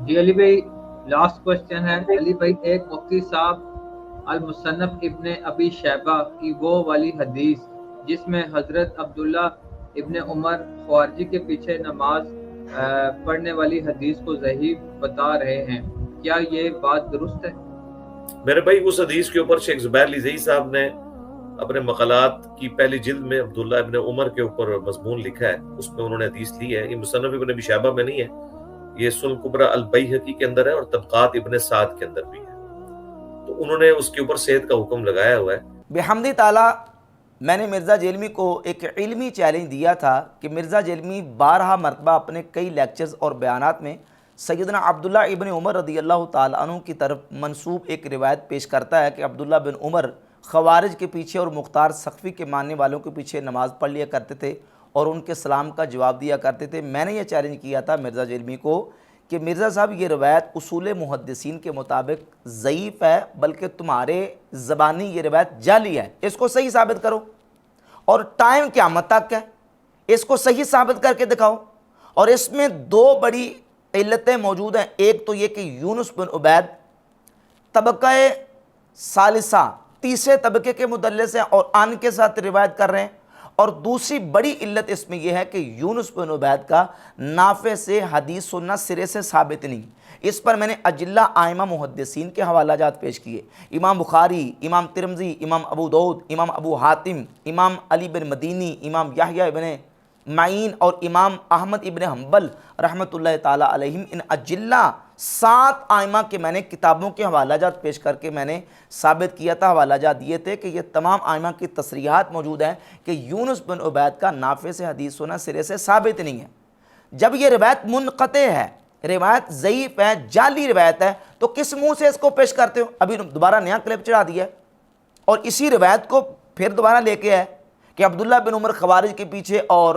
جی علی بھائی، last question ہے علی بھائی، ایک مفتی صاحب المصنف ابن ابی شیبہ کی وہ والی حدیث جس میں حضرت عبداللہ ابن عمر خوارجی کے پیچھے نماز پڑھنے والی حدیث کو ضعیف بتا رہے ہیں، کیا یہ بات درست ہے؟ میرے بھائی اس حدیث کے اوپر شیخ زبیر لیزئی صاحب نے اپنے مقالات کی پہلی جلد میں عبداللہ ابن عمر کے اوپر مضمون لکھا ہے، اس میں انہوں نے حدیث لی ہے، یہ مصنف ابن ابی شیبہ میں نہیں ہے، یہ سنن کبریٰ البیہقی کے اندر ہے اور طبقات ابن سعد کے اندر بھی ہے، تو انہوں نے اس کے اوپر صحت کا حکم لگایا ہوا ہے۔ بحمد تعالیٰ میں نے مرزا جیلمی کو ایک علمی چیلنج دیا تھا کہ مرزا جیلمی 12 مرتبہ اپنے کئی لیکچرز اور بیانات میں سیدنا عبداللہ ابن عمر رضی اللہ تعالیٰ عنہ کی طرف منسوب ایک روایت پیش کرتا ہے کہ عبداللہ بن عمر خوارج کے پیچھے اور مختار سقفی کے ماننے والوں کے پیچھے نماز پڑھ لیا کرتے تھے اور ان کے سلام کا جواب دیا کرتے تھے۔ میں نے یہ چیلنج کیا تھا مرزا جیلمی کو کہ مرزا صاحب یہ روایت اصول محدثین کے مطابق ضعیف ہے، بلکہ تمہارے زبانی یہ روایت جعلی ہے، اس کو صحیح ثابت کرو، اور ٹائم قیامت تک ہے، اس کو صحیح ثابت کر کے دکھاؤ۔ اور اس میں دو بڑی علتیں موجود ہیں، ایک تو یہ کہ یونس بن عبید طبقہ ثالثہ تیسرے طبقے کے مدلس ہیں اور ان کے ساتھ روایت کر رہے ہیں، اور دوسری بڑی علت اس میں یہ ہے کہ یونس بن عبید کا نافع سے حدیث سننا سرے سے ثابت نہیں۔ اس پر میں نے اجلہ ائمہ محدثین کے حوالہ جات پیش کیے، امام بخاری، امام ترمذی، امام ابو داؤد، امام ابو حاتم، امام علی بن مدینی، امام یحییٰ ابن معین اور امام احمد ابن حنبل رحمۃ اللہ تعالیٰ علیہم، ان اجلہ 7 ائمہ کے میں نے کتابوں کے حوالہ جات پیش کر کے میں نے ثابت کیا تھا، حوالہ جات دیے تھے کہ یہ تمام ائمہ کی تصریحات موجود ہیں کہ یونس بن عبید کا نافع سے حدیث سنا سرے سے ثابت نہیں ہے۔ جب یہ روایت منقطع ہے، روایت ضعیف ہے، جعلی روایت ہے، تو کس منہ سے اس کو پیش کرتے ہو؟ ابھی دوبارہ نیا کلپ چڑھا دیا ہے اور اسی روایت کو پھر دوبارہ لے کے آئے کہ عبداللہ بن عمر خوارج کے پیچھے اور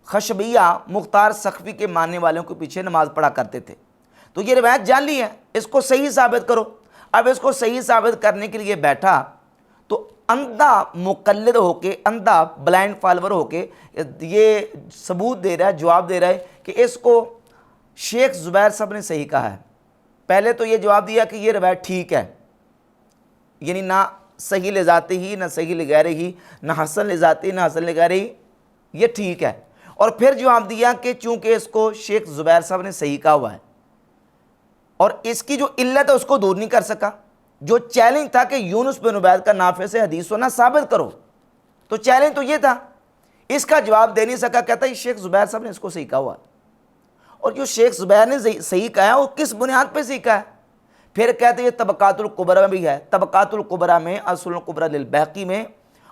خشبیہ مختار سقفی کے ماننے والوں کے پیچھے نماز پڑھا کرتے تھے۔ تو یہ روایت جعلی ہے، اس کو صحیح ثابت کرو۔ اب اس کو صحیح ثابت کرنے کے لیے بیٹھا تو اندھا مقلد ہو کے، اندھا بلائنڈ فالوور ہو کے یہ ثبوت دے رہا ہے، جواب دے رہا ہے کہ اس کو شیخ زبیر صاحب نے صحیح کہا ہے۔ پہلے تو یہ جواب دیا کہ یہ روایت ٹھیک ہے، یعنی نہ صحیح لذاتی ہی، نہ صحیح لغیرہ ہی، نہ حسن لذاتی، نہ حسن لغیرہ ہی، یہ ٹھیک ہے۔ اور پھر جواب دیا کہ چونکہ اس کو شیخ زبیر صاحب نے صحیح کہا ہوا ہے اور اس کی جو علت ہے اس کو دور نہیں کر سکا۔ جو چیلنج تھا کہ یونس بن عبید کا نافع سے حدیث سنا ثابت کرو، تو چیلنج تو یہ تھا، اس کا جواب دے نہیں سکا، کہتا ہے شیخ زبیر صاحب نے اس کو صحیح کہا ہوا ہے۔ اور جو شیخ زبیر نے صحیح کہا ہے وہ کس بنیاد پہ صحیح کہا ہے؟ پھر کہتے ہیں یہ طبقات الکبریٰ میں بھی ہے، طبقات الکبریٰ میں، السنن الکبریٰ للبیہقی میں،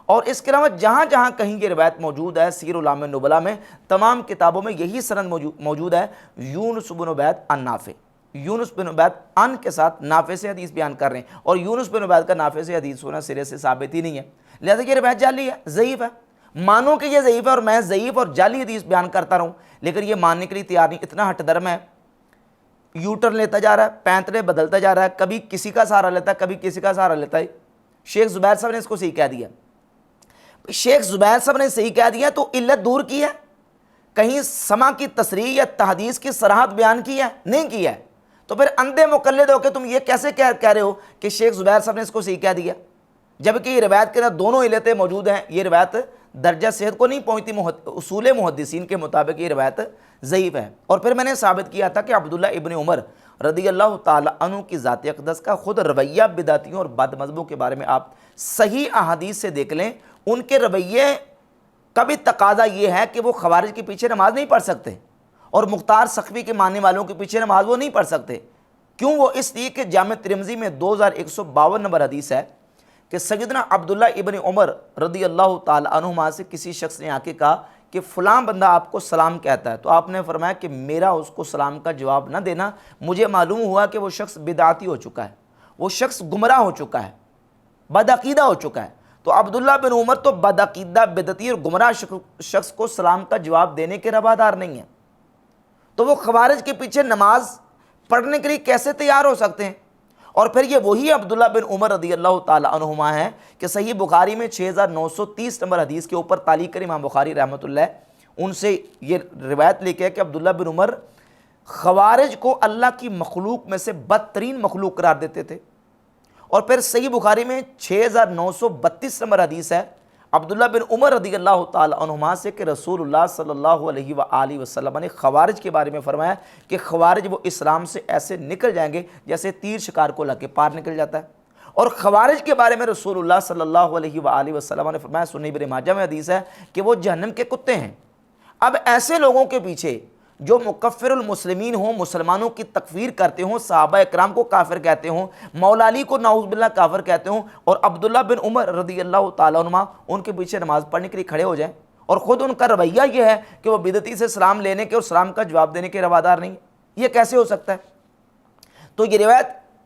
اور اس کے علاوہ جہاں جہاں کہیں یہ روایت موجود ہے، سیر اعلام النبلاء میں، تمام کتابوں میں یہی سند موجود ہے، یونس بن عبید عن نافع، یونس بن عبید ان کے ساتھ نافع سے حدیث بیان کر رہے ہیں، اور یونس بن عبید کا نافع سے حدیث ہونا سرے سے ثابت ہی نہیں ہے، لہذا یہ روایت جعلی ہے، ضعیف ہے۔ مانو کہ یہ ضعیف ہے اور میں ضعیف اور جعلی حدیث بیان کرتا رہوں، لیکن یہ ماننے کے لیے تیار نہیں، اتنا ہٹ درم ہے، یوٹرن لیتا جا رہا ہے، پینترے بدلتا جا رہا ہے، کبھی کسی کا سہارا لیتا ہے، کبھی کسی کا سہارا لیتا ہے۔ شیخ زبیر صاحب نے اس کو صحیح کہہ دیا، شیخ زبیر صاحب نے صحیح کہہ دیا تو علت دور کی ہے، کہیں سما کی تصریح یا تحدیث کی صراحت بیان کی ہے؟ نہیں کی ہے۔ تو پھر اندھے مقلد ہو کے تم یہ کیسے کہہ رہے ہو کہ شیخ زبیر صاحب نے اس کو صحیح کہہ دیا، جبکہ یہ روایت کے اندر دونوں علتیں موجود ہیں، یہ روایت درجہ صحت کو نہیں پہنچتی، اصول محدثین کے مطابق یہ روایت ضعیف ہے۔ اور پھر میں نے ثابت کیا تھا کہ عبداللہ ابن عمر رضی اللہ تعالیٰ عنہ کی ذات اقدس کا خود رویہ بدعتیوں اور بد مذہبوں کے بارے میں آپ صحیح احادیث سے دیکھ لیں، ان کے رویے کا بھی تقاضا یہ ہے کہ وہ خوارج کے پیچھے نماز نہیں پڑھ سکتے اور مختار سقفی کے ماننے والوں کے پیچھے نماز وہ نہیں پڑھ سکتے۔ کیوں؟ وہ اس لیے کہ جامع ترمذی میں 2152 نمبر حدیث ہے کہ سیدنا عبداللہ ابن عمر رضی اللہ تعالی عنہما سے کسی شخص نے آ کے کہا کہ فلاں بندہ آپ کو سلام کہتا ہے، تو آپ نے فرمایا کہ میرا اس کو سلام کا جواب نہ دینا، مجھے معلوم ہوا کہ وہ شخص بدعتی ہو چکا ہے، وہ شخص گمراہ ہو چکا ہے، بدعقیدہ ہو چکا ہے۔ تو عبداللہ بن عمر تو بدعقیدہ، بدعتی اور گمراہ شخص کو سلام کا جواب دینے کے روادار نہیں ہیں، تو وہ خوارج کے پیچھے نماز پڑھنے کے لیے کیسے تیار ہو سکتے ہیں؟ اور پھر یہ وہی عبداللہ بن عمر رضی اللہ تعالی عنہما ہے کہ صحیح بخاری میں 6930 نمبر حدیث کے اوپر تعلیق کر امام بخاری رحمۃ اللہ ان سے یہ روایت لے کے کہ عبداللہ بن عمر خوارج کو اللہ کی مخلوق میں سے بدترین مخلوق قرار دیتے تھے۔ اور پھر صحیح بخاری میں 6932 نمبر حدیث ہے عبداللہ بن عمر رضی اللہ تعالی عنہما سے کہ رسول اللہ صلی اللہ علیہ وآلہ وسلم نے خوارج کے بارے میں فرمایا کہ خوارج وہ اسلام سے ایسے نکل جائیں گے جیسے تیر شکار کو لگ کے پار نکل جاتا ہے۔ اور خوارج کے بارے میں رسول اللہ صلی اللہ علیہ وآلہ وسلم نے فرمایا، سنن ابن ماجہ میں حدیث ہے کہ وہ جہنم کے کتے ہیں۔ اب ایسے لوگوں کے پیچھے جو مکفر المسلمین ہوں، مسلمانوں کی تکفیر کرتے ہوں، صحابہ اکرام کو کافر کہتے ہوں، مولا علی کو نعوذ باللہ کافر کہتے ہوں، اور عبداللہ بن عمر رضی اللہ تعالیٰ عنہما ان کے پیچھے نماز پڑھنے کے لیے کھڑے ہو جائیں، اور خود ان کا رویہ یہ ہے کہ وہ بدعتی سے سلام لینے کے اور سلام کا جواب دینے کے روادار نہیں، یہ کیسے ہو سکتا ہے؟ تو یہ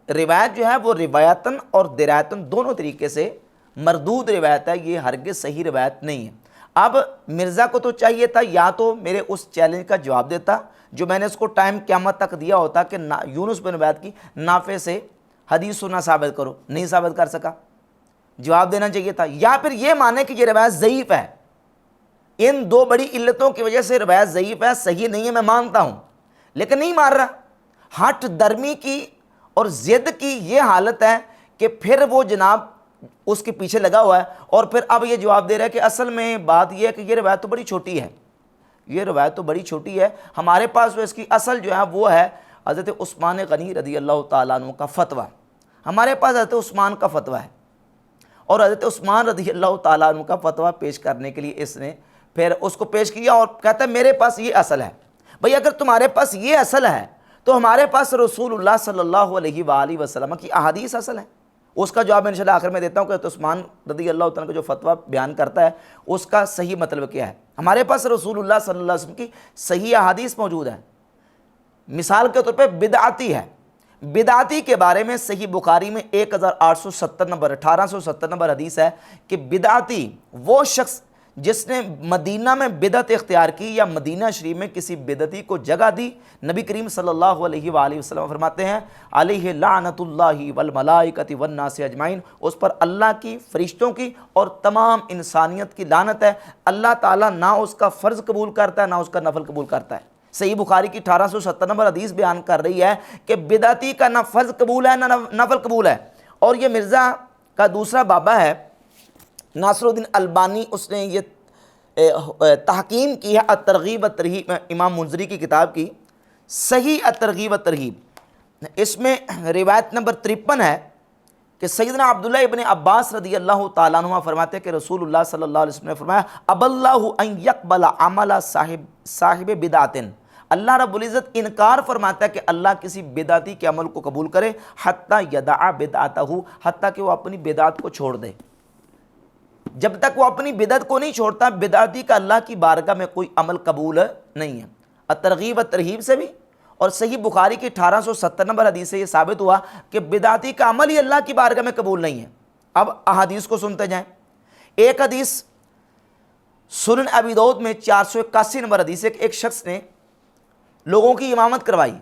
روایت جو ہے وہ روایتاً اور درایتاً دونوں طریقے سے مردود روایت ہے، یہ ہرگز صحیح روایت نہیں ہے۔ اب مرزا کو تو چاہیے تھا یا تو میرے اس چیلنج کا جواب دیتا جو میں نے اس کو ٹائم قیامت تک دیا ہوتا کہ یونس بن عبید کی نافع سے حدیث سننا ثابت کرو، نہیں ثابت کر سکا، جواب دینا چاہیے تھا، یا پھر یہ مانے کہ یہ روایت ضعیف ہے، ان دو بڑی علتوں کی وجہ سے روایت ضعیف ہے، صحیح نہیں ہے، میں مانتا ہوں، لیکن نہیں مان رہا۔ ہٹ درمی کی اور ضد کی یہ حالت ہے کہ پھر وہ جناب اس کے پیچھے لگا ہوا ہے، اور پھر اب یہ جواب دے رہا ہے کہ اصل میں بات یہ ہے کہ یہ روایت تو بڑی چھوٹی ہے، یہ روایت تو بڑی چھوٹی ہے، ہمارے پاس جو اس کی اصل جو ہے وہ ہے حضرت عثمان غنی رضی اللہ تعالیٰ عنہ کا فتویٰ، ہمارے پاس حضرت عثمان کا فتویٰ ہے، اور حضرت عثمان رضی اللہ تعالیٰ عنہ کا فتویٰ پیش کرنے کے لیے اس نے پھر اس کو پیش کیا اور کہتا ہے میرے پاس یہ اصل ہے۔ بھئی اگر تمہارے پاس یہ اصل ہے تو ہمارے پاس رسول اللہ صلی اللہ علیہ وآلہ وسلم کی احادیث اصل ہے۔ اس کا جواب میں انشاءاللہ آخر میں دیتا ہوں کہ حضرت عثمان رضی اللہ تعالیٰ کا جو فتویٰ بیان کرتا ہے اس کا صحیح مطلب کیا ہے۔ ہمارے پاس رسول اللہ صلی اللہ علیہ وسلم کی صحیح احادیث موجود ہیں۔ مثال کے طور پہ بدعتی ہے، بدعتی کے بارے میں صحیح بخاری میں 1870 نمبر حدیث ہے کہ بدعتی وہ شخص جس نے مدینہ میں بدعت اختیار کی یا مدینہ شریف میں کسی بدعتی کو جگہ دی، نبی کریم صلی اللہ علیہ وآلہ وسلم فرماتے ہیں علیہ لعنت اللہ والملائکۃ والناس اجمعین، اس پر اللہ کی، فرشتوں کی اور تمام انسانیت کی لعنت ہے۔ اللہ تعالیٰ نہ اس کا فرض قبول کرتا ہے نہ اس کا نفل قبول کرتا ہے۔ صحیح بخاری کی 1870 نمبر حدیث بیان کر رہی ہے کہ بدعتی کا نہ فرض قبول ہے نہ نفل قبول ہے۔ اور یہ مرزا کا دوسرا بابا ہے ناصر الدین البانی، اس نے یہ تحقیم کی ہے الترغیب والترہیب، امام منذری کی کتاب کی صحیح الترغیب والترہیب، اس میں روایت نمبر 53 ہے کہ سیدنا عبداللہ ابن عباس رضی اللہ تعالیٰ عنہ فرماتے ہیں کہ رسول اللہ صلی اللہ علیہ وسلم نے فرمایا اب اللہ ان یقبل عمل صاحب بدعت، اللہ رب العزت انکار فرماتا ہے کہ اللہ کسی بدعتی کے عمل کو قبول کرے حتی یدع بدعتہ، حتیٰ کہ وہ اپنی بدعت کو چھوڑ دے۔ جب تک وہ اپنی بدعت کو نہیں چھوڑتا بدعتی کا اللہ کی بارگاہ میں کوئی عمل قبول نہیں ہے۔ الترغیب والترہیب سے بھی اور صحیح بخاری کی 1870 نمبر حدیث سے یہ ثابت ہوا کہ بدعتی کا عمل ہی اللہ کی بارگاہ میں قبول نہیں ہے۔ اب احادیث کو سنتے جائیں۔ ایک حدیث سنن ابی داؤد میں 481 نمبر حدیث ہے کہ ایک شخص نے لوگوں کی امامت کروائی،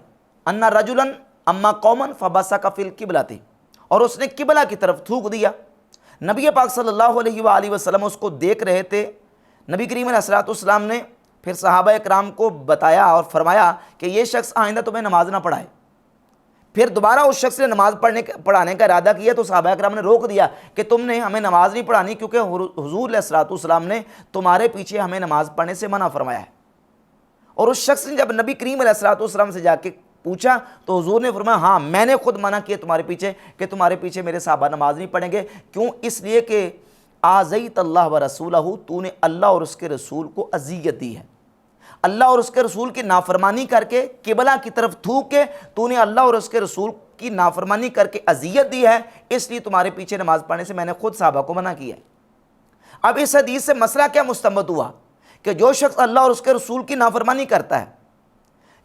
ان رجلا اما قوما فبصق فی القبلۃ، اور اس نے قبلہ کی طرف تھوک دیا۔ نبی پاک صلی اللہ علیہ وآلہ وسلم اس کو دیکھ رہے تھے۔ نبی کریم علیہ السلام نے پھر صحابہ اکرام کو بتایا اور فرمایا کہ یہ شخص آئندہ تمہیں نماز نہ پڑھائے۔ پھر دوبارہ اس شخص نے نماز پڑھانے کا ارادہ کیا تو صحابہ اکرام نے روک دیا کہ تم نے ہمیں نماز نہیں پڑھانی کیونکہ حضور علیہ السلام نے تمہارے پیچھے ہمیں نماز پڑھنے سے منع فرمایا ہے۔ اور اس شخص نے جب نبی کریم علیہ السلام سے جا کے پوچھا تو حضور نے فرمایا ہاں میں نے خود منع کیا تمہارے پیچھے کہ تمہارے پیچھے میرے صحابہ نماز نہیں پڑھیں گے۔ کیوں؟ اس لیے کہ آذیت اللہ و رسولہ، تو نے اللہ اور اس کے رسول کو اذیت دی ہے، اللہ اور اس کے رسول کی نافرمانی کر کے قبلہ کی طرف تھوک کے تو نے اللہ اور اس کے رسول کی نافرمانی کر کے اذیت دی ہے، اس لیے تمہارے پیچھے نماز پڑھنے سے میں نے خود صحابہ کو منع کیا ہے۔ اب اس حدیث سے مسئلہ کیا مستنبط ہوا کہ جو شخص اللہ اور اس کے رسول کی نافرمانی کرتا ہے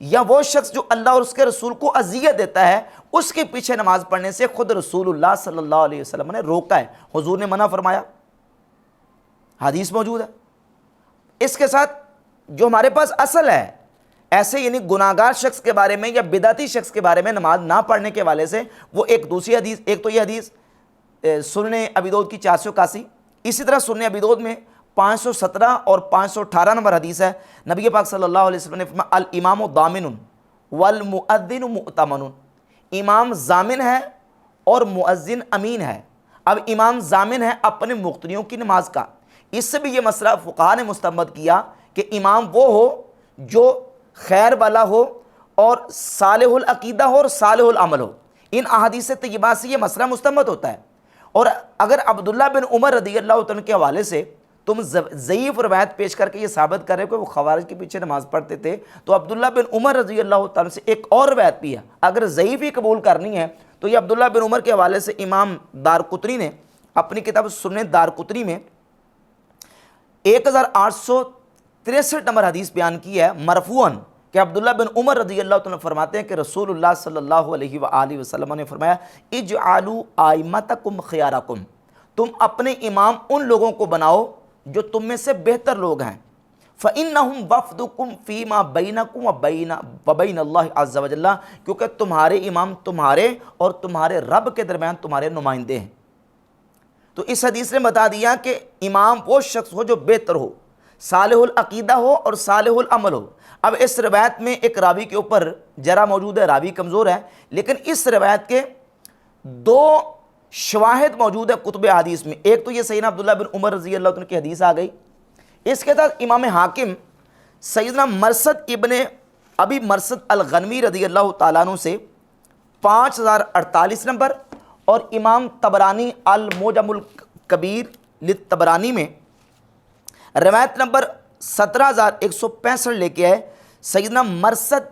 یا وہ شخص جو اللہ اور اس کے رسول کو اذیت دیتا ہے اس کے پیچھے نماز پڑھنے سے خود رسول اللہ صلی اللہ علیہ وسلم نے روکا ہے، حضور نے منع فرمایا، حدیث موجود ہے۔ اس کے ساتھ جو ہمارے پاس اصل ہے ایسے یعنی گناہگار شخص کے بارے میں یا بدعتی شخص کے بارے میں نماز نہ پڑھنے کے حوالے سے وہ ایک دوسری حدیث، ایک تو یہ حدیث سنن ابی داؤد کی 481، اسی طرح سنن ابی داؤد میں 517 اور 518 نمبر حدیث ہے، نبی پاک صلی اللہ علیہ وسلم نے فرمایا الامام ضامن والمؤذن مؤتمن، امام ضامن ہے اور مؤذن امین ہے۔ اب امام ضامن ہے اپنے مقتدیوں کی نماز کا، اس سے بھی یہ مسئلہ فقہاء نے مستنبط کیا کہ امام وہ ہو جو خیر والا ہو اور صالح العقیدہ ہو اور صالح العمل ہو۔ ان احادیث طیبات سے یہ مسئلہ مستنبط ہوتا ہے۔ اور اگر عبداللہ بن عمر رضی اللہ عنہ کے حوالے سے تم ضعیف روایت پیش کر کے یہ ثابت کر رہے ہو کہ وہ خوارج کے پیچھے نماز پڑھتے تھے، تو عبداللہ بن عمر رضی اللہ تعالیٰ سے ایک اور روایت بھی ہے، اگر ضعیف ہی قبول کرنی ہے تو یہ عبداللہ بن عمر کے حوالے سے امام دارقطنی نے اپنی کتاب سنن دارقطنی میں 1863 نمبر حدیث بیان کی ہے مرفوعاً کہ عبداللہ بن عمر رضی اللہ عنہ فرماتے ہیں کہ رسول اللہ صلی اللہ علیہ وآلہ وسلم نے فرمایا اجعلوا ائمتکم خیارکم، تم اپنے امام ان لوگوں کو بناؤ جو تم میں سے بہتر لوگ ہیں، فإنہم وفدکم فیما بینکم وبین اللہ عز وجل، کیونکہ تمہارے امام تمہارے اور تمہارے رب کے درمیان تمہارے نمائندے ہیں۔ تو اس حدیث نے بتا دیا کہ امام وہ شخص ہو جو بہتر ہو، صالح العقیدہ ہو اور صالح العمل ہو۔ اب اس روایت میں ایک راوی کے اوپر جرح موجود ہے، راوی کمزور ہے، لیکن اس روایت کے دو شواہد موجود ہے کتب حدیث میں۔ ایک تو یہ سیدنا عبداللہ بن عمر رضی اللہ عنہ کی حدیث آ گئی، اس کے ساتھ امام حاکم سیدنا مرثد ابن ابی مرثد الغنوی رضی اللہ تعالیٰ عنہ سے 5048 نمبر اور امام طبرانی المعجم الکبیر للطبرانی میں روایت نمبر 17165 لے کے آئے۔ سیدنا مرثد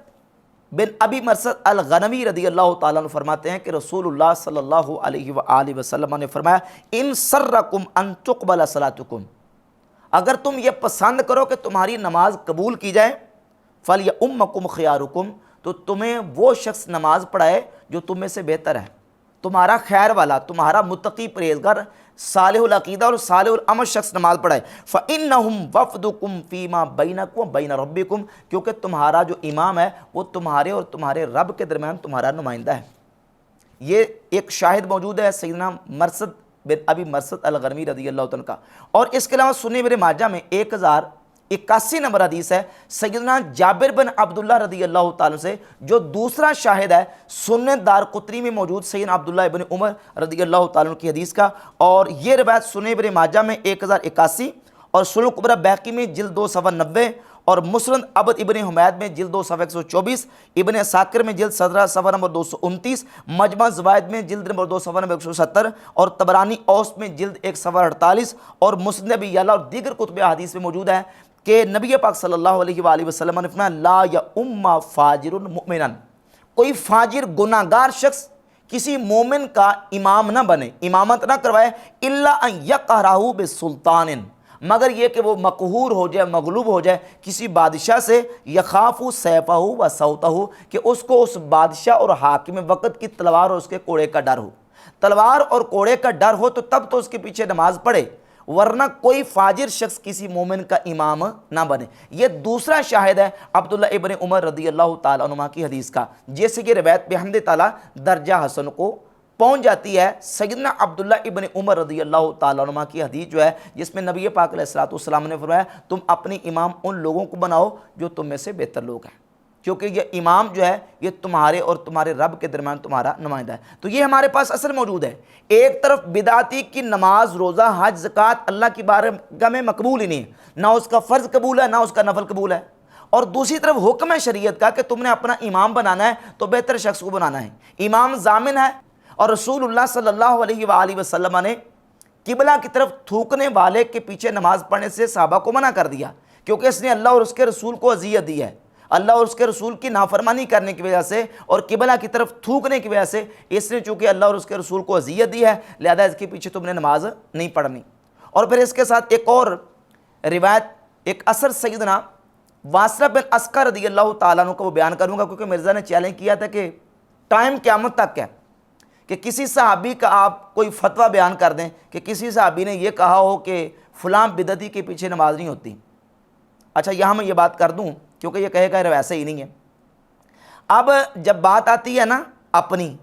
بن ابی مرثد الغنوی رضی اللہ تعالیٰ عنہ فرماتے ہیں کہ رسول اللہ صلی اللہ علیہ وآلہ وسلم نے فرمایا ان سرکم ان تقبل صلاتکم، اگر تم یہ پسند کرو کہ تمہاری نماز قبول کی جائے، فلیؤمکم خیارکم، تو تمہیں وہ شخص نماز پڑھائے جو تم میں سے بہتر ہے، تمہارا خیر والا، تمہارا متقی پرہیزگار صالح العقیدہ اور صالح العمل شخص نماز پڑھائے۔ فإنہم وفدکم فیما بینکم وبین ربکم، کیونکہ تمہارا جو امام ہے وہ تمہارے اور تمہارے رب کے درمیان تمہارا نمائندہ ہے۔ یہ ایک شاہد موجود ہے سیدنا مرثد بن ابی مرثد الغنوی رضی اللہ عنہ کا۔ اور اس کے علاوہ سنن ابن ماجہ میں 1081 نمبر حدیث ہے سیدنا جابر بن عبداللہ رضی اللہ تعالیٰ سے، جو دوسرا شاہد ہے سنن دارقطنی میں موجود سیدنا عبداللہ ابن عمر رضی اللہ تعالیٰ کی حدیث کا۔ اور یہ روایت سنن ابن ماجہ میں 1081 اور سنن کبری بیہقی میں جلد 2 صفحہ 90 اور مسند عبد ابن حمید میں جلد 2 صفحہ 124، ابن ساکر میں جلد 17 صفحہ نمبر 229، مجمع زوائد میں جلد نمبر 2 صفحہ نمبر 170 اور طبرانی اوسط میں جلد 1 صفحہ 48 اور مسند ابی یعلا اور دیگر کتب حدیث میں موجود ہے کہ نبی پاک صلی اللہ علیہ وآلہ وسلم نے فرمایا لا یؤم فاجر مؤمنا، کوئی فاجر گناہگار شخص کسی مومن کا امام نہ بنے، امامت نہ کروائے، الا ان یقہرہ بسلطان، مگر یہ کہ وہ مقہور ہو جائے، مغلوب ہو جائے کسی بادشاہ سے، یخاف سیفہ و صوتہ، کہ اس کو اس بادشاہ اور حاکم وقت کی تلوار اور اس کے کوڑے کا ڈر ہو، تلوار اور کوڑے کا ڈر ہو تو تب تو اس کے پیچھے نماز پڑھے، ورنہ کوئی فاجر شخص کسی مومن کا امام نہ بنے۔ یہ دوسرا شاہد ہے عبداللہ ابن عمر رضی اللہ تعالیٰ عنہ کی حدیث کا، جیسے کہ روایت بحمد تعالیٰ درجہ حسن کو پہنچ جاتی ہے سیدنا عبداللہ ابن عمر رضی اللہ تعالیٰ عنہ کی حدیث جو ہے، جس میں نبی پاک علیہ السلام نے فرمایا تم اپنی امام ان لوگوں کو بناؤ جو تم میں سے بہتر لوگ ہیں، کیونکہ یہ امام جو ہے یہ تمہارے اور تمہارے رب کے درمیان تمہارا نمائندہ ہے۔ تو یہ ہمارے پاس اصل موجود ہے، ایک طرف بدعتی کی نماز، روزہ، حج، زکوٰۃ اللہ کی بارگاہ میں مقبول ہی نہیں ہے، نہ اس کا فرض قبول ہے نہ اس کا نفل قبول ہے، اور دوسری طرف حکم ہے شریعت کا کہ تم نے اپنا امام بنانا ہے تو بہتر شخص کو بنانا ہے، امام ضامن ہے۔ اور رسول اللہ صلی اللہ علیہ وآلہ وسلم نے قبلہ کی طرف تھوکنے والے کے پیچھے نماز پڑھنے سے صحابہ کو منع کر دیا، کیونکہ اس نے اللہ اور اس کے رسول کو اذیت دی ہے، اللہ اور اس کے رسول کی نافرمانی کرنے کی وجہ سے اور قبلہ کی طرف تھوکنے کی وجہ سے، اس نے چونکہ اللہ اور اس کے رسول کو اذیت دی ہے لہذا اس کے پیچھے تم نے نماز نہیں پڑھنی۔ اور پھر اس کے ساتھ ایک اور روایت، ایک اثر سیدنا واصلہ بن اسقر رضی اللہ تعالیٰ عنہ کو وہ بیان کروں گا، کیونکہ مرزا نے چیلنج کیا تھا کہ ٹائم قیامت تک ہے کہ کسی صحابی کا آپ کوئی فتویٰ بیان کر دیں کہ کسی صحابی نے یہ کہا ہو کہ فلاں بدعتی کے پیچھے نماز نہیں ہوتی۔ اچھا یہاں میں یہ بات کر دوں کیونکہ یہ کہے گا ویسے ہی نہیں ہے۔ اب جب بات آتی ہے نا اپنی،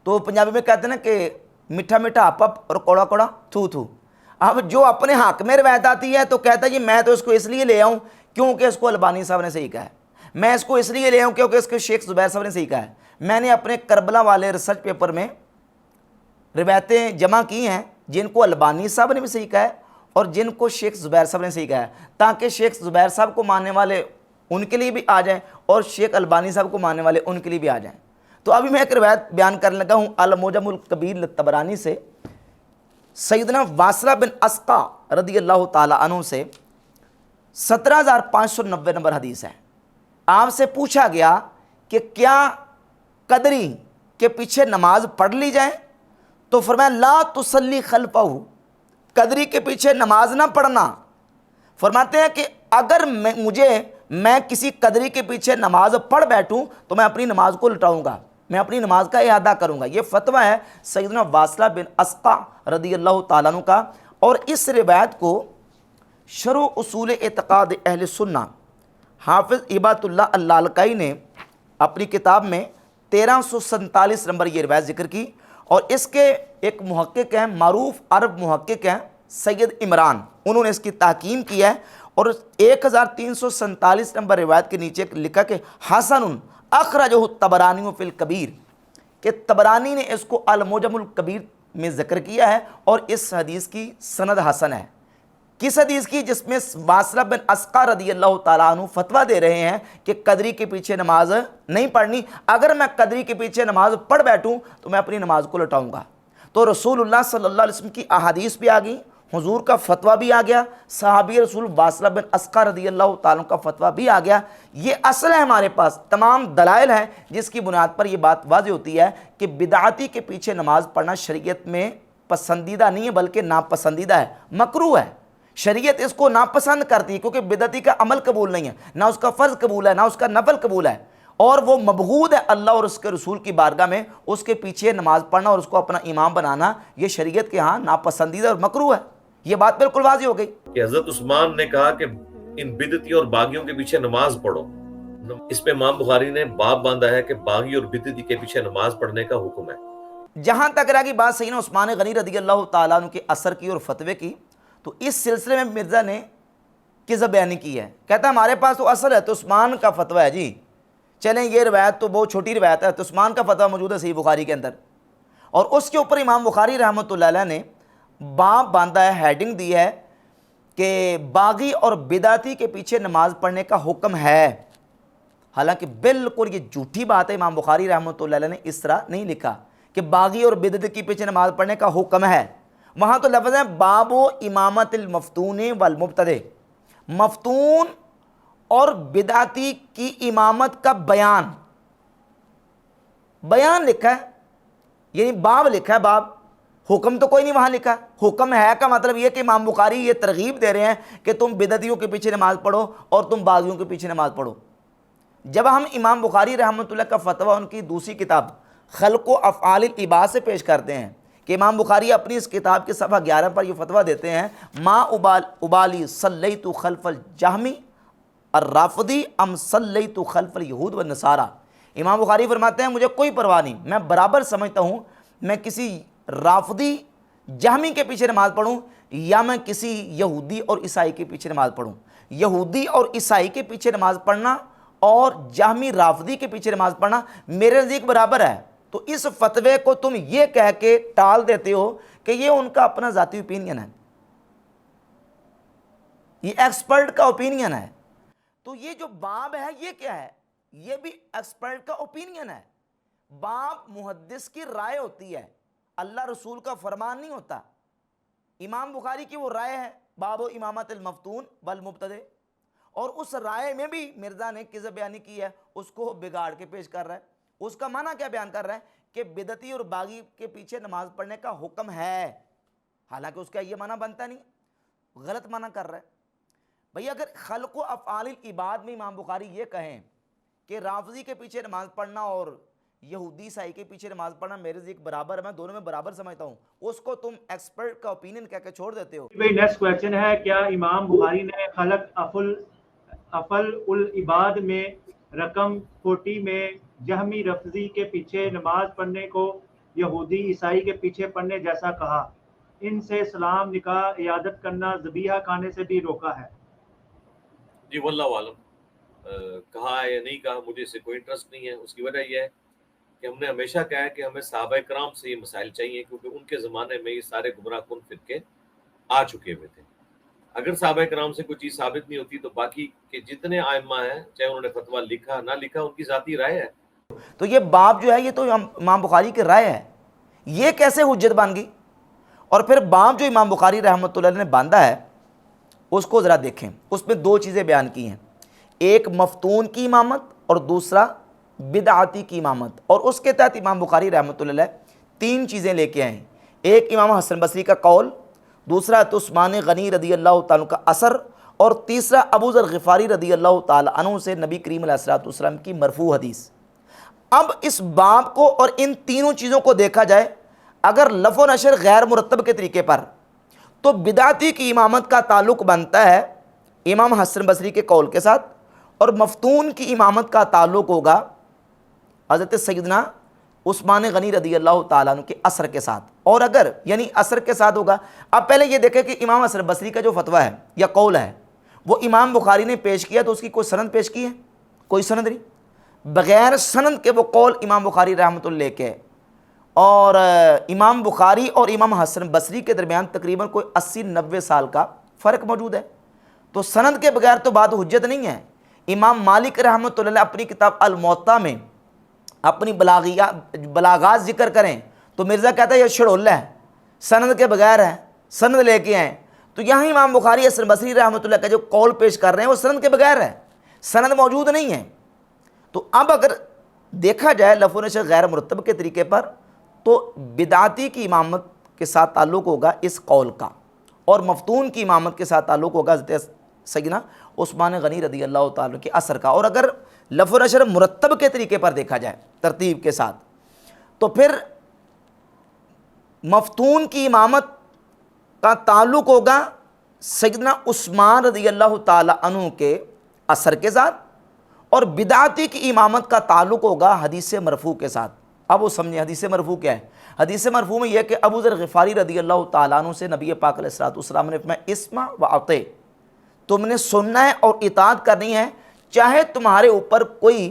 تو پنجابی میں کہتے ہیں نا کہ میٹھا میٹھا اپ اپ اور کوڑا کوڑا تھو تھو۔ اب جو اپنے حق میں روایت آتی ہے تو کہتا ہے جی میں تو اس کو اس لیے لے آؤں کیونکہ اس کو البانی صاحب نے صحیح کہا ہے، میں اس کو اس لیے لے آؤں کیونکہ اس کے شیخ زبیر صاحب نے صحیح کہا ہے. میں نے اپنے کربلا والے ریسرچ پیپر میں روایتیں جمع کی ہیں جن کو البانی صاحب نے بھی صحیح کہا ہے اور جن کو شیخ زبیر صاحب نے صحیح کہا ہے, تاکہ شیخ زبیر صاحب کو ماننے والے ان کے لیے بھی آ جائیں اور شیخ البانی صاحب کو ماننے والے ان کے لیے بھی آ جائیں. تو ابھی میں ایک روایت بیان کرنے لگا ہوں المعجم الکبیر للطبرانی سے, سیدنا واصلہ بن اسقع رضی اللہ تعالی عنہ سے 17,590 نمبر حدیث ہے. آپ سے پوچھا گیا کہ کیا قدری کے پیچھے نماز پڑھ لی جائے, تو فرمایا لا تصلی خلفہ, قدری کے پیچھے نماز نہ پڑھنا. فرماتے ہیں کہ اگر میں کسی قدری کے پیچھے نماز پڑھ بیٹھوں تو میں اپنی نماز کو لٹاؤں گا, میں اپنی نماز کا اعادہ کروں گا. یہ فتویٰ ہے سیدنا واصلہ بن اسقع رضی اللہ تعالیٰ عنہ کا. اور اس روایت کو شرح اصول اعتقاد اہل سنہ حافظ ہبۃ اللہ اللالکائی نے اپنی کتاب میں 1347 نمبر یہ روایت ذکر کی. اور اس کے ایک محقق ہیں, معروف عرب محقق ہیں سید عمران, انہوں نے اس کی تحقیم کی ہے. اور 1347 نمبر روایت کے نیچے لکھا کہ حسن اخرجہ الطبرانی فی الکبیر, کہ طبرانی نے اس کو المعجم الکبیر میں ذکر کیا ہے اور اس حدیث کی سند حسن ہے. کس حدیث کی؟ جس میں واصلہ بن اسقع رضی اللہ تعالیٰ عنہ فتویٰ دے رہے ہیں کہ قدری کے پیچھے نماز نہیں پڑھنی, اگر میں قدری کے پیچھے نماز پڑھ بیٹھوں تو میں اپنی نماز کو لٹاؤں گا. تو رسول اللہ صلی اللہ علیہ وسلم کی احادیث بھی آ گئی, حضور کا فتویٰ بھی آ گیا, صحابی رسول واصلہ بن اسقع رضی اللہ تعالیٰ کا فتویٰ بھی آ گیا. یہ اصل ہے ہمارے پاس, تمام دلائل ہیں جس کی بنیاد پر یہ بات واضح ہوتی ہے کہ بدعتی کے پیچھے نماز پڑھنا شریعت میں پسندیدہ نہیں ہے بلکہ ناپسندیدہ ہے, مکروہ ہے. شریعت اس کو ناپسند کرتی ہے کیونکہ بدعتی کا عمل قبول نہیں ہے, نہ اس کا فرض قبول ہے نہ اس کا نفل قبول ہے, اور وہ مبغوض ہے اللہ اور اس کے رسول کی بارگاہ میں. اس کے پیچھے نماز پڑھنا اور اس کو اپنا امام بنانا یہ شریعت کے ہاں ناپسندیدہ اور مکروہ ہے. یہ بات بالکل واضح ہو گئی کہ حضرت عثمان نے کہا کہ ان بدعتیوں اور باغیوں کے پیچھے نماز پڑھو. اس پہ امام بخاری نے باب باندھا ہے کہ باغی اور بدعتی کے پیچھے نماز پڑھنے کا حکم ہے. جہاں تک رہا کہ بات سیدنا عثمان غنی رضی اللہ تعالیٰ عنہ کے اثر کی اور فتوے کی, تو اس سلسلے میں مرزا نے کذب بیانی کی ہے. کہتا ہے ہمارے پاس تو اصل ہے تو عثمان کا فتویٰ ہے جی, چلیں یہ روایت تو بہت چھوٹی روایت ہے, تو عثمان کا فتویٰ موجود ہے صحیح بخاری کے اندر. اور اس کے اوپر امام بخاری رحمۃ اللہ علیہ نے باب باندھا ہے, ہیڈنگ دی ہے کہ باغی اور بدعتی کے پیچھے نماز پڑھنے کا حکم ہے. حالانکہ بالکل یہ جھوٹی بات ہے, امام بخاری رحمۃ اللہ علیہ نے اس طرح نہیں لکھا کہ باغی اور بدعتی کے پیچھے نماز پڑھنے کا حکم ہے. وہاں تو لفظ ہے باب و امامت المفتون والمبتدع, مفتون اور بدعتی کی امامت کا بیان لکھا ہے, یعنی باب لکھا ہے, باب, حکم تو کوئی نہیں وہاں لکھا. حکم ہے کا مطلب یہ کہ امام بخاری یہ ترغیب دے رہے ہیں کہ تم بدعتیوں کے پیچھے نماز پڑھو اور تم باغیوں کے پیچھے نماز پڑھو. جب ہم امام بخاری رحمۃ اللہ کا فتویٰ ان کی دوسری کتاب خلق و افعال العباد سے پیش کرتے ہیں کہ امام بخاری اپنی اس کتاب کے صفحہ 11 پر یہ فتویٰ دیتے ہیں, ما ابالی صلیت خلف الجہمی الرافضی ام صلیت خلف الیہود والنصارى. امام بخاری فرماتے ہیں مجھے کوئی پرواہ نہیں, میں برابر سمجھتا ہوں میں کسی رافضی جہمی کے پیچھے نماز پڑھوں یا میں کسی یہودی اور عیسائی کے پیچھے نماز پڑھوں. یہودی اور عیسائی کے پیچھے نماز پڑھنا اور جہمی رافضی کے پیچھے نماز پڑھنا میرے نزدیک برابر ہے. تو اس فتوے کو تم یہ کہہ کے ٹال دیتے ہو کہ یہ ان کا اپنا ذاتی اوپینین ہے, یہ ایکسپرٹ کا اوپینین ہے. تو یہ جو باب ہے یہ کیا ہے؟ یہ بھی ایکسپرٹ کا اوپینین ہے. باب محدث کی رائے ہوتی ہے, اللہ رسول کا فرمان نہیں ہوتا. امام بخاری کی وہ رائے ہے باب و امامت المفتون والمبتدع, اور اس رائے میں بھی مرزا نے کذب بیانی کی ہے, اس کو بگاڑ کے پیش کر رہا ہے. اس کا معنی کیا بیان کر رہا ہے کہ بدعتی اور باغی کے پیچھے نماز پڑھنے کا حکم ہے, حالانکہ اس کا یہ معنی بنتا نہیں, غلط معنی کر رہا ہے. بھئی اگر خلق و افعال العباد میں امام بخاری یہ کہیں کہ رافضی کے پیچھے نماز پڑھنا اور یہودی عیسائی کے پیچھے نماز پڑھنا میرے نزدیک برابر ہے, میں دونوں میں برابر سمجھتا ہوں, اس کو تم ایکسپرٹ کا اوپینین کہہ کے چھوڑ دیتے ہو. بھئی نیکسٹ کویسچن ہے, کیا امام بخاری نے خلق افعال العباد میں رقم 40 میں جہمی رافضی کے پیچھے نماز پڑھنے کو یہودی عیسائی کے پیچھے پڑھنے جیسا کہا, ان سے سلام نکاح عیادت کرنا ذبیحہ کھانے سے بھی روکا ہے؟ جی واللہ عالم. کہا ہے یا نہیں کہا مجھے اس سے کوئی انٹرسٹ نہیں ہے. اس کی وجہ یہ ہے کہ ہم نے ہمیشہ کہا ہے کہ ہمیں صحابہ کرام سے یہ مسائل چاہیے، کیونکہ ان کے زمانے میں یہ سارے گمراہ کن فرقے آ چکے ہوئے تھے. اگر صحابہ کرام سے کوئی چیز ثابت نہیں ہوتی تو باقی کے جتنے ائمہ ہیں چاہے انہوں نے فتویٰ لکھا نہ لکھا ان کی ذاتی رائے ہے. تو یہ باب جو ہے یہ تو امام بخاری کی رائے ہے، یہ کیسے حجت بن گئی؟ اور پھر باب جو امام بخاری رحمۃ اللہ علیہ نے باندھا ہے اس کو ذرا دیکھیں. اس میں دو چیزیں بیان کی ہیں، ایک مفتون کی امامت اور دوسرا بدعاتی کی امامت. اور اس کے تحت امام بخاری رحمۃ اللہ علیہ تین چیزیں لے کے آئے ہیں. ایک امام حسن بصری کا قول، دوسرا تو عثمان غنی رضی اللہ تعالیٰ کا اثر، اور تیسرا ابو ذر غفاری رضی اللہ تعالیٰ عنہ سے نبی کریم علیہ الصلوۃ والسلام کی مرفوع حدیث. اب اس باب کو اور ان تینوں چیزوں کو دیکھا جائے، اگر لف و نشر غیر مرتب کے طریقے پر، تو بدعتی کی امامت کا تعلق بنتا ہے امام حسن بصری کے قول کے ساتھ، اور مفتون کی امامت کا تعلق ہوگا حضرت سیدنا عثمان غنی رضی اللہ تعالیٰ عنہ کے اثر کے ساتھ. اور اگر یعنی اثر کے ساتھ ہوگا، اب پہلے یہ دیکھیں کہ امام حسن بصری کا جو فتویٰ ہے یا قول ہے وہ امام بخاری نے پیش کیا تو اس کی کوئی سند پیش کی ہے؟ کوئی سند نہیں. بغیر سند کے وہ قول امام بخاری رحمۃ اللہ کے، اور امام بخاری اور امام حسن بصری کے درمیان تقریباً کوئی 80-90 سال کا فرق موجود ہے. تو سند کے بغیر تو بات حجت نہیں ہے. امام مالک رحمۃ اللہ اپنی کتاب الموطا میں اپنی بلاغات ذکر کریں تو مرزا کہتا ہے یہ شڑولہ ہے، سند کے بغیر ہے، سند لے کے آئیں. تو یہاں امام بخاری حسن بصری رحمۃ اللہ کا جو قول پیش کر رہے ہیں وہ سند کے بغیر ہے، سند موجود نہیں ہے. تو اب اگر دیکھا جائے لف و نشر غیر مرتب کے طریقے پر، تو بدعتی کی امامت کے ساتھ تعلق ہوگا اس قول کا، اور مفتون کی امامت کے ساتھ تعلق ہوگا حضرت سیدنا عثمان غنی رضی اللہ تعالیٰ کے اثر کا. اور اگر لف و نشر مرتب کے طریقے پر دیکھا جائے ترتیب کے ساتھ، تو پھر مفتون کی امامت کا تعلق ہوگا سیدنا عثمان رضی اللہ تعالیٰ عنہ کے اثر کے ساتھ، اور بدعتی کی امامت کا تعلق ہوگا حدیث مرفوع کے ساتھ. اب وہ سمجھیں حدیث مرفوع کیا ہے. حدیث مرفوع میں یہ کہ ابو ذر غفاری رضی اللہ تعالیٰ عنہ سے نبی پاک علیہ الصلوۃ والسلام نے فرمایا اسمع و اطع، تم نے سننا ہے اور اطاعت کرنی ہے، چاہے تمہارے اوپر کوئی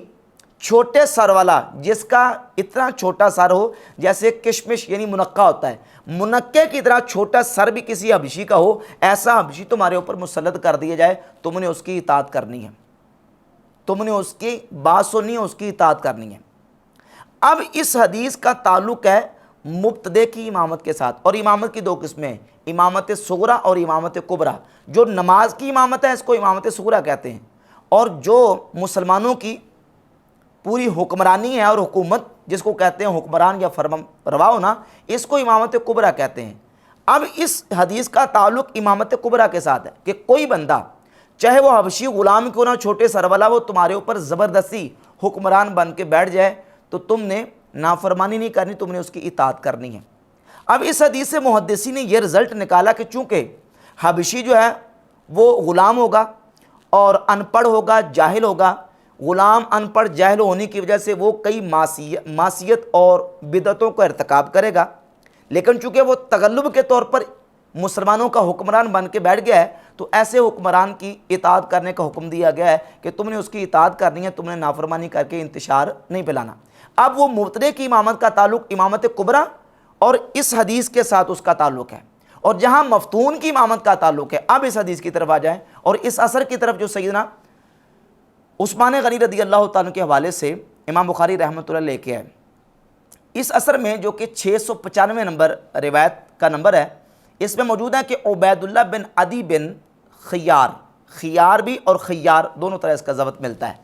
چھوٹے سر والا، جس کا اتنا چھوٹا سر ہو جیسے کشمش یعنی منقع ہوتا ہے، منقع کی طرح چھوٹا سر بھی کسی حبشی کا ہو، ایسا حبشی تمہارے اوپر مسلط کر دیا جائے، تم نے اس کی اطاعت کرنی ہے، تم نے اس کی بات سننی ہے، اس کی اطاعت کرنی ہے. اب اس حدیث کا تعلق ہے مبتدی کی امامت کے ساتھ، اور امامت کی دو قسمیں، امامت صغریٰ اور امامت کبریٰ. جو نماز کی امامت ہے اس کو امامت صغریٰ کہتے ہیں، اور جو مسلمانوں کی پوری حکمرانی ہے اور حکومت جس کو کہتے ہیں حکمران یا فرمان روا ہونا، اس کو امامت کبریٰ کہتے ہیں. اب اس حدیث کا تعلق امامت کبریٰ کے ساتھ ہے کہ کوئی بندہ چاہے وہ حبشی غلام کیوں نہ چھوٹے سر والا، وہ تمہارے اوپر زبردستی حکمران بن کے بیٹھ جائے تو تم نے نافرمانی نہیں کرنی، تم نے اس کی اطاعت کرنی ہے. اب اس حدیث سے محدثین نے یہ رزلٹ نکالا کہ چونکہ حبشی جو ہے وہ غلام ہوگا اور ان پڑھ ہوگا، جاہل ہوگا، غلام ان پڑھ جاہل ہونے کی وجہ سے وہ کئی معصیت اور بدعتوں کا ارتکاب کرے گا، لیکن چونکہ وہ تغلب کے طور پر مسلمانوں کا حکمران بن کے بیٹھ گیا ہے تو ایسے حکمران کی اطاعت کرنے کا حکم دیا گیا ہے کہ تم نے اس کی اطاعت کرنی ہے، تم نے نافرمانی کر کے انتشار نہیں پھیلانا. اب وہ مبتدی کی امامت کا تعلق امامت کبریٰ اور اس حدیث کے ساتھ اس کا تعلق ہے، اور جہاں مفتون کی امامت کا تعلق ہے. اب اس حدیث کی طرف آ جائیں اور اس اثر کی طرف جو سیدنا عثمان غنی رضی اللہ تعالیٰ کے حوالے سے امام بخاری رحمۃ اللہ لے کے آئے. اس اثر میں جو کہ 695 نمبر روایت کا نمبر ہے، اس میں موجود ہے کہ عبید اللہ بن عدی بن خیار بھی اور خیار دونوں طرح اس کا ضبط ملتا ہے،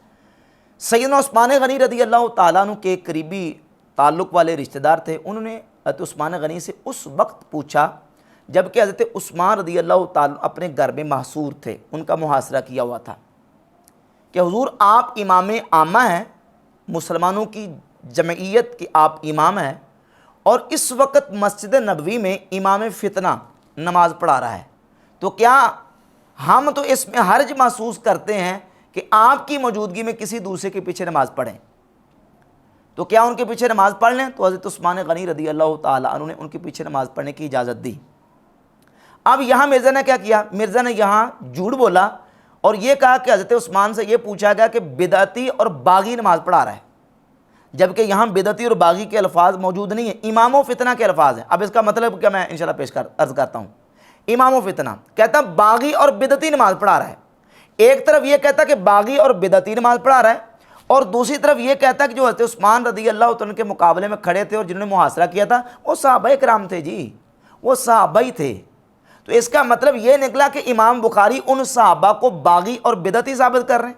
سیدنا عثمان غنی رضی اللہ تعالیٰ عنہ کے قریبی تعلق والے رشتہ دار تھے. انہوں نے حضرت عثمان غنی سے اس وقت پوچھا جب کہ حضرت عثمان رضی اللہ تعالیٰ اپنے گھر میں محصور تھے، ان کا محاصرہ کیا ہوا تھا، کہ حضور آپ امام عامہ ہیں، مسلمانوں کی جمعیت کے آپ امام ہیں، اور اس وقت مسجد نبوی میں امام فتنہ نماز پڑھا رہا ہے، تو کیا ہم تو اس میں حرج محسوس کرتے ہیں کہ آپ کی موجودگی میں کسی دوسرے کے پیچھے نماز پڑھیں، تو کیا ان کے پیچھے نماز پڑھ لیں؟ تو حضرت عثمان غنی رضی اللہ تعالیٰ عنہ نے ان کے پیچھے نماز پڑھنے کی اجازت دی. اب یہاں مرزا نے کیا کیا؟ مرزا نے یہاں جھوٹ بولا اور یہ کہا کہ حضرت عثمان سے یہ پوچھا گیا کہ بدعتی اور باغی نماز پڑھا رہا ہے، جبکہ یہاں بدعتی اور باغی کے الفاظ موجود نہیں ہیں، امام و فتنہ کے الفاظ ہیں۔ اب اس کا مطلب کیا میں انشاءاللہ عرض کرتا ہوں۔ امام و فتنہ کہتا باغی اور بدعتی نماز پڑھا رہا ہے، ایک طرف یہ کہتا کہ باغی اور بدعتی نماز پڑھا رہا ہے، اور دوسری طرف یہ کہتا کہ جو حضرت عثمان رضی اللہ تعالیٰ کے مقابلے میں کھڑے تھے اور جنہوں نے محاصرہ کیا تھا وہ صحابہ کرام تھے جی، وہ صحابہ ہی تھے۔ تو اس کا مطلب یہ نکلا کہ امام بخاری ان صحابہ کو باغی اور بدعتی ثابت کر رہے ہیں،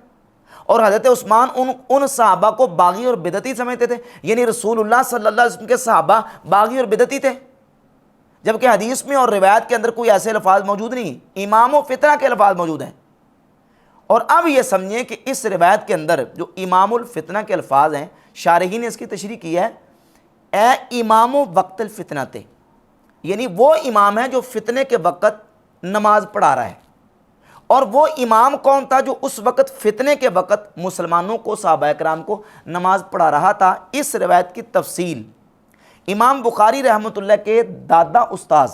اور حضرت عثمان ان صحابہ کو باغی اور بدعتی سمجھتے تھے، یعنی رسول اللہ صلی اللہ علیہ وسلم کے صحابہ باغی اور بدعتی تھے، جبکہ حدیث میں اور روایت کے اندر کوئی ایسے الفاظ موجود نہیں، امام و فتنہ کے الفاظ موجود ہیں۔ اور اب یہ سمجھیں کہ اس روایت کے اندر جو امام الفتنہ کے الفاظ ہیں، شارحین نے اس کی تشریح کی ہے، اے امام و وقت الفتنہ تے، یعنی وہ امام ہے جو فتنے کے وقت نماز پڑھا رہا ہے۔ اور وہ امام کون تھا؟ جو اس وقت فتنے کے وقت مسلمانوں کو، صحابہ کرام کو نماز پڑھا رہا تھا۔ اس روایت کی تفصیل امام بخاری رحمۃ اللہ کے دادا استاذ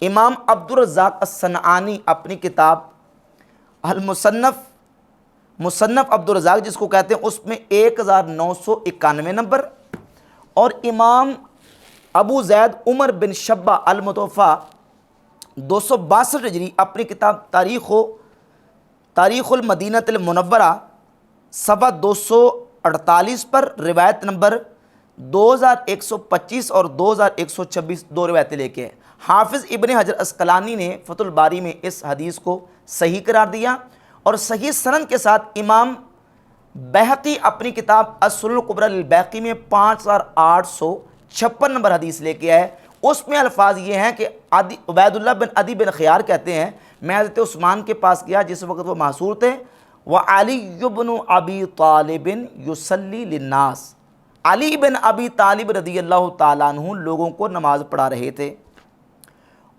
امام عبدالرزاق الصنعانی اپنی کتاب مصنف عبدالرزاق جس کو کہتے ہیں، اس میں 1991 نمبر، اور امام ابو زید عمر بن شبہ المتوفیٰ 262 ہجری اپنی کتاب تاریخ المدینۃ المنورہ صفحہ 248 پر روایت نمبر 2125 اور 2126 دو روایتیں لے کے ہیں۔ حافظ ابن حجر عسقلانی نے فتح الباری میں اس حدیث کو صحیح قرار دیا، اور صحیح سند کے ساتھ امام بیہقی اپنی کتاب السنن الکبری للبیہقی میں 5856 نمبر حدیث لے کے آئے۔ اس میں الفاظ یہ ہیں کہ عبید اللہ بن عدی بن خیار کہتے ہیں میں حضرت عثمان کے پاس گیا جس وقت وہ محصور تھے، وعلی بن ابی طالب یصلی للناس، علی بن ابی طالب رضی اللہ تعالیٰ عنہ لوگوں کو نماز پڑھا رہے تھے۔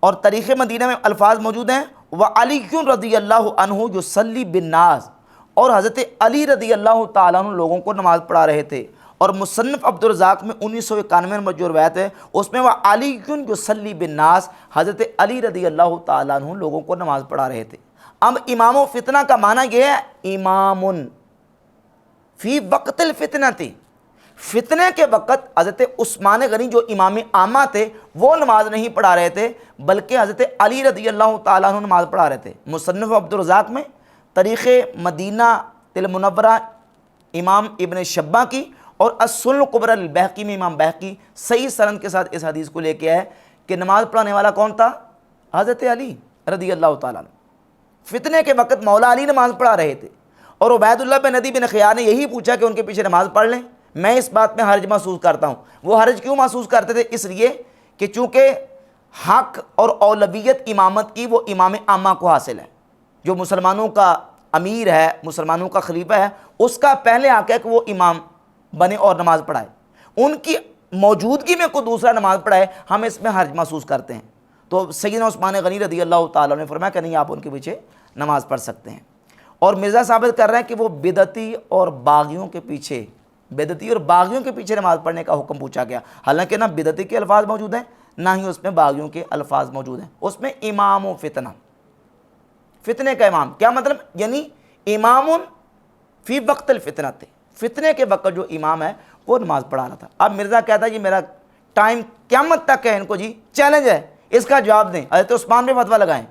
اور تاریخ مدینہ میں الفاظ موجود ہیں وعلی رضی اللہ عنہ یصلی بالناس، اور حضرت علی رضی اللہ تعالیٰ عنہ لوگوں کو نماز پڑھا رہے تھے۔ اور مصنف عبدالرزاق میں 1991 نمبر جو روایت ہے اس میں وعلی یصلی بالناس، حضرت علی رضی اللہ تعالیٰ عنہ لوگوں کو نماز پڑھا رہے تھے۔ اب امام و فتنہ کا معنی یہ ہے امام فی وقت الفتنہ تھی، فتنے کے وقت حضرت عثمان غنی جو امام عامہ تھے وہ نماز نہیں پڑھا رہے تھے، بلکہ حضرت علی رضی اللہ تعالیٰ عنہ نماز پڑھا رہے تھے۔ مصنف عبدالرزاق میں تاریخ مدینہ المنورہ امام ابن شبہ کی، اور السنن الکبری للبیہقی میں امام بیہقی صحیح سند کے ساتھ اس حدیث کو لے کے آئے کہ نماز پڑھانے والا کون تھا؟ حضرت علی رضی اللہ تعالیٰ عنہ۔ فتنے کے وقت مولا علی نماز پڑھا رہے تھے، اور عبید اللہ بن عدی بن خیار نے یہی پوچھا کہ ان کے پیچھے نماز پڑھ لیں۔ میں اس بات میں حرج محسوس کرتا ہوں۔ وہ حرج کیوں محسوس کرتے تھے؟ اس لیے کہ چونکہ حق اور اولویت امامت کی وہ امام عامہ کو حاصل ہے، جو مسلمانوں کا امیر ہے، مسلمانوں کا خلیفہ ہے، اس کا پہلے حق ہے کہ وہ امام بنے اور نماز پڑھائے۔ ان کی موجودگی میں کوئی دوسرا نماز پڑھائے ہم اس میں حرج محسوس کرتے ہیں۔ تو سیدنا عثمان غنی رضی اللہ تعالیٰ نے فرمایا کہ نہیں، آپ ان کے پیچھے نماز پڑھ سکتے ہیں۔ اور مرزا ثابت کر رہے ہیں کہ وہ بدعتی اور باغیوں کے پیچھے نماز پڑھنے کا حکم پوچھا گیا، حالانکہ نہ بدعتی کے الفاظ موجود ہیں نہ ہی اس میں باغیوں کے الفاظ موجود ہیں۔ اس میں امام و فتنہ، فتنے کا امام کیا مطلب؟ یعنی امام فی وقت الفتنہ تھے، فتنے کے وقت جو امام ہے وہ نماز پڑھا رہا تھا۔ اب مرزا کہتا ہے یہ میرا ٹائم قیامت تک ہے، ان کو جی چیلنج ہے، اس کا جواب دیں۔ حضرت عثمان پہ فتویٰ لگائیں۔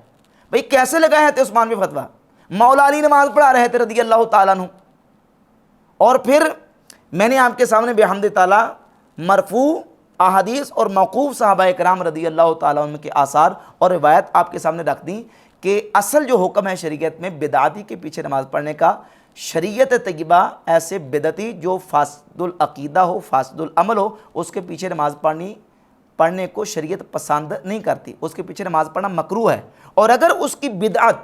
بھئی کیسے لگائیں حضرت عثمان پہ فتویٰ؟ مولا علی نماز پڑھا رہے تھے رضی اللہ تعالیٰ عنہ، اور پھر میں نے آپ کے سامنے بحمد تعالیٰ مرفوع احادیث اور موقوف صحابہ کرام رضی اللہ تعالیٰ عنہ کے آثار اور روایت آپ کے سامنے رکھ دیں کہ اصل جو حکم ہے شریعت میں بدعتی کے پیچھے نماز پڑھنے کا، شریعت طیبہ ایسے بدعتی جو فاسد العقیدہ ہو، فاسد العمل ہو، اس کے پیچھے نماز پڑھنے کو شریعت پسند نہیں کرتی، اس کے پیچھے نماز پڑھنا مکروہ ہے۔ اور اگر اس کی بدعت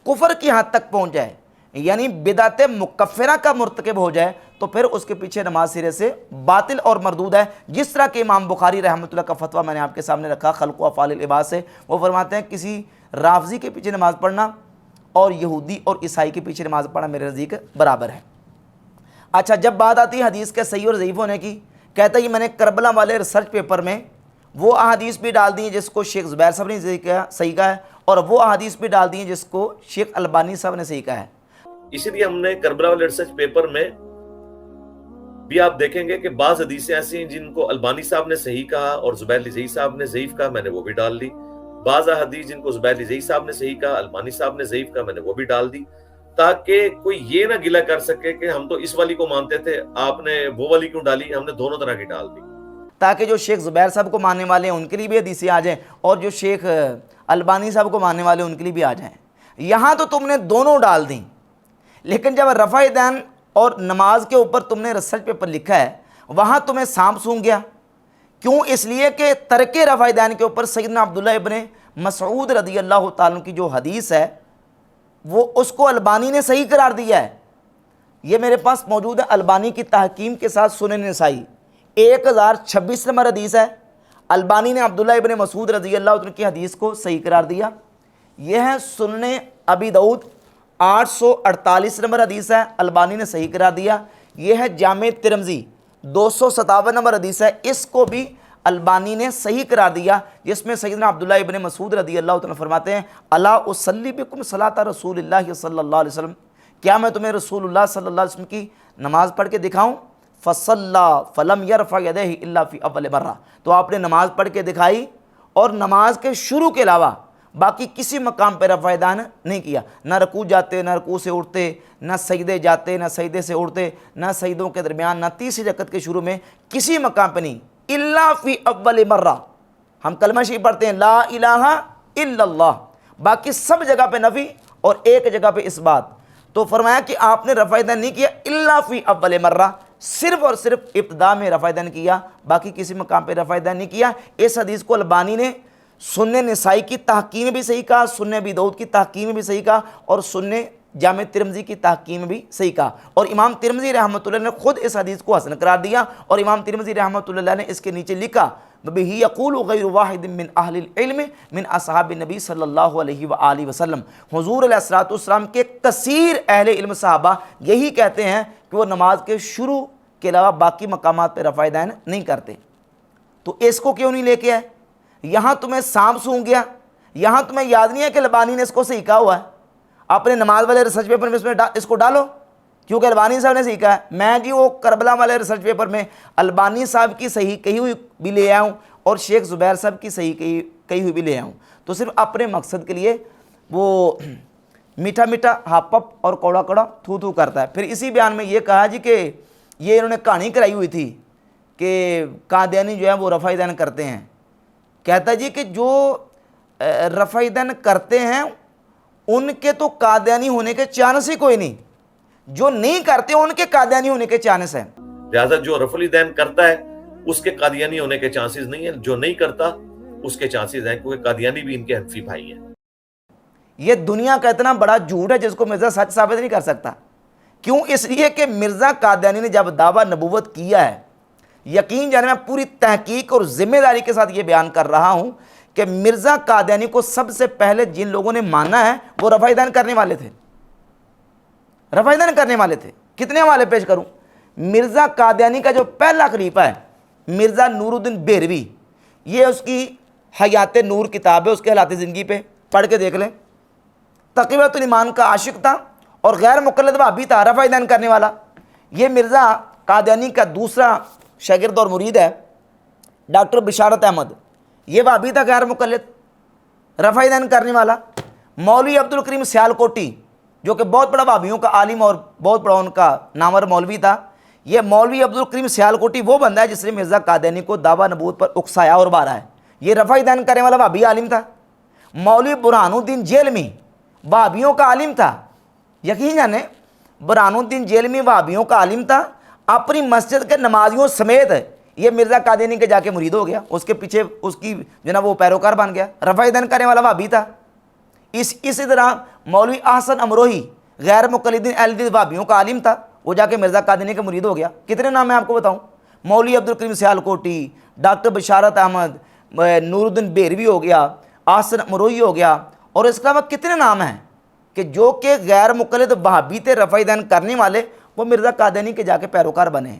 کفر کی حد تک پہنچ جائے، یعنی بدعت مکفرہ کا مرتکب ہو جائے، تو پھر اس کے پیچھے نماز سرے سے باطل اور مردود ہے۔ جس طرح کہ امام بخاری رحمۃ اللہ کا فتویٰ میں نے آپ کے سامنے رکھا خلق و افعال العباد سے، وہ فرماتے ہیں کسی رافضی کے پیچھے نماز پڑھنا اور یہودی اور عیسائی کے پیچھے نماز پڑھنا میرے نزدیک برابر ہے۔ اچھا، جب بات آتی ہے حدیث کے صحیح اور ضعیف ہونے کی، کہتا ہے یہ میں نے کربلا والے ریسرچ پیپر میں وہ احادیث بھی ڈال دی ہیں جس کو شیخ زبیر صاحب نے صحیح کہا ہے، اور وہ احادیث بھی ڈال دی ہیں جس کو شیخ البانی صاحب نے صحیح کہا ہے۔ اسی لیے ہم نے کربلا والے ریسرچ پیپر میں بھی آپ دیکھیں گے کہ بعض حدیثیں ایسی ہیں جن کو البانی صاحب نے صحیح کہا اور زبیر لزئی صاحب نے ضعیف کہا، میں نے وہ بھی ڈال دی۔ بعض حدیث جن کو زبیر لزئی صاحب نے صحیح کہا، البانی صاحب نے ضعیف کہا، میں نے وہ بھی ڈال دی، تاکہ کوئی یہ نہ گلہ کر سکے کہ ہم تو اس والی کو مانتے تھے، آپ نے وہ والی کیوں ڈالی؟ ہم نے دونوں طرح کی ڈال دی، تاکہ جو شیخ زبیر صاحب کو ماننے والے ہیں ان کے لیے بھی حدیثیں آ جائیں، اور جو شیخ البانی صاحب کو ماننے والے ہیں ان کے لیے بھی آ جائیں۔ یہاں تو تم نے دونوں ڈال دیں، لیکن جب رفع دین اور نماز کے اوپر تم نے ریسرچ پیپر لکھا ہے وہاں تمہیں سانپ سونگ گیا۔ کیوں؟ اس لیے کہ ترک رفع دین کے اوپر سیدنا عبداللہ ابن مسعود رضی اللہ تعالیٰ عنہ کی جو حدیث ہے وہ اس کو البانی نے صحیح قرار دیا ہے۔ یہ میرے پاس موجود ہے، البانی کی تحکیم کے ساتھ سنن نسائی 1026 نمبر حدیث ہے، البانی نے عبداللہ ابن مسعود رضی اللہ عنہ کی حدیث کو صحیح قرار دیا۔ یہ ہے سنن ابی داؤد 848 نمبر حدیث ہے، البانی نے صحیح قرار دیا۔ یہ ہے جامع ترمذی 257 نمبر حدیث ہے، اس کو بھی البانی نے صحیح قرار دیا، جس میں سیدنا عبداللہ ابن مسعود رضی اللہ عنہ فرماتے ہیں الا اصلی بکم صلاۃ رسول اللہ صلی اللہ علیہ وسلم، کیا میں تمہیں رسول اللہ صلی اللہ علیہ وسلم کی نماز پڑھ کے دکھاؤں؟ فصلی فلم یرفع یدیہ الا فی اول مرہ، تو آپ نے نماز پڑھ کے دکھائی اور نماز کے شروع کے علاوہ باقی کسی مقام پہ رفع دین نہیں کیا، نہ رکوع جاتے، نہ رکوع سے اٹھتے، نہ سجدے جاتے، نہ سجدے سے اٹھتے، نہ سجدوں کے درمیان، نہ تیسری رکعت کے شروع میں، کسی مقام پہ نہیں، الا فی اول مرہ۔ ہم کلمہ شریف پڑھتے ہیں لا الہ الا اللہ، باقی سب جگہ پہ نفی اور ایک جگہ پہ اس بات، تو فرمایا کہ آپ نے رفع دین نہیں کیا الا فی اول مرہ، صرف اور صرف ابتدا میں رفع دین کیا، باقی کسی مقام پہ رفع دین نہیں کیا۔ اس حدیث کو البانی نے سنن نسائی کی تحقیق میں بھی صحیح کہا، سنن ابی داؤد کی تحقیق میں بھی صحیح کہا، اور سنن جامع ترمذی کی تحقیق میں بھی صحیح کہا، اور امام ترمذی رحمۃ اللہ نے خود اس حدیث کو حسن قرار دیا، اور امام ترمذی رحمۃ اللہ نے اس کے نیچے لکھا بِهِ يَقُولُ غَيْرُ وَاحِدٍ مِّنْ أَهْلِ الْعِلْمِ مِنْ أَصْحَابِ النَّبِي صلی اللہ علیہ وآلہ وسلم، حضور علیہ الصلوۃ والسلام کے کثیر اہل علم صحابہ یہی کہتے ہیں کہ وہ نماز کے شروع کے علاوہ باقی مقامات پہ رفع دین نہیں کرتے۔ تو اس کو کیوں نہیں لے کے آئے؟ یہاں تمہیں سانپ سونگ گیا، یہاں تمہیں یاد نہیں ہے کہ البانی نے اس کو صحیح کہا ہوا ہے؟ اپنے نماز والے ریسرچ پیپر میں اس کو ڈالو، کیونکہ البانی صاحب نے صحیح کہا ہے۔ میں جی وہ کربلا والے ریسرچ پیپر میں البانی صاحب کی صحیح کہی ہوئی بھی لے آیا ہوں اور شیخ زبیر صاحب کی صحیح کہی ہوئی بھی لے آیا ہوں، تو صرف اپنے مقصد کے لیے وہ میٹھا میٹھا ہاپ اپ اور کوڑا کوڑا تھو تھو کرتا ہے۔ پھر اسی بیان میں یہ کہا جی کہ یہ انہوں نے کہانی کرائی ہوئی تھی کہ قادیانی جو ہے وہ رفع دین کرتے ہیں۔ کہتا جی کہ جو رفع دین کرتے ہیں ان کے تو قادیانی ہونے کے چانس ہی کوئی نہیں، جو نہیں کرتے ان کے قادیانی ہونے کے چانس ہیں۔ لہٰذا جو رفع دین کرتا ہے اس کے قادیانی ہونے کے چانسز نہیں ہیں، جو نہیں کرتا اس کے چانسز ہیں، کیونکہ قادیانی بھی ان کے حنفی بھائی ہیں۔ یہ دنیا کا اتنا بڑا جھوٹ ہے جس کو مرزا سچ ثابت نہیں کر سکتا۔ کیوں؟ اس لیے کہ مرزا قادیانی نے جب دعویٰ نبوت کیا ہے، یقین جانے میں پوری تحقیق اور ذمہ داری کے ساتھ یہ بیان کر رہا ہوں کہ مرزا قادیانی کو سب سے پہلے جن لوگوں نے مانا ہے وہ رفع دین کرنے والے تھے، رفع دین کرنے والے تھے۔ کتنے حوالے پیش کروں؟ مرزا قادیانی کا جو پہلا خلیفہ ہے مرزا نور الدین بہروی، یہ اس کی حیات نور کتاب ہے، اس کے حالات زندگی پہ پڑھ کے دیکھ لیں۔ تقیۃ الایمان کا عاشق تھا اور غیر مقلد وہابی تھا، رفع دین کرنے والا۔ یہ مرزا قادیانی کا دوسرا شاگرد اور مرید ہے ڈاکٹر بشارت احمد، یہ وہابی تھا، غیر مقلد، رفع دین کرنے والا۔ مولوی عبدالکریم سیالکوٹی جو کہ بہت بڑا وہابیوں کا عالم اور بہت بڑا ان کا نامور مولوی تھا، یہ مولوی عبدالکریم سیالکوٹی وہ بندہ ہے جس نے مرزا قادیانی کو دعویٰ نبوت پر اکسایا اور مارا ہے، یہ رفع دین کرنے والا وہابی عالم تھا۔ مولوی برہان الدین جیلمی وہابیوں کا عالم تھا، یقین جانے برہان الدین جیلمی وہابیوں کا عالم تھا، اپنی مسجد کے نمازیوں سمیت یہ مرزا قادیانی کے جا کے مرید ہو گیا، اس کے پیچھے اس کی جو نا وہ پیروکار بن گیا، رفع دین کرنے والا وہابی تھا۔ اسی طرح مولوی احسن امروہی غیر مقلدین اہل حدیث وہابیوں کا عالم تھا، وہ جا کے مرزا قادیانی کے مرید ہو گیا۔ کتنے نام میں آپ کو بتاؤں؟ مولوی عبدالکریم سیالکوٹی، ڈاکٹر بشارت احمد، نور الدین بہروی ہو گیا، احسن امروہی ہو گیا، اور اس کے علاوہ کتنے نام ہیں کہ جو کہ غیر مقلد وہابی تھے، رفع دین کرنے والے، وہ مرزا قادیانی کے جا کے پیروکار بنے ہیں۔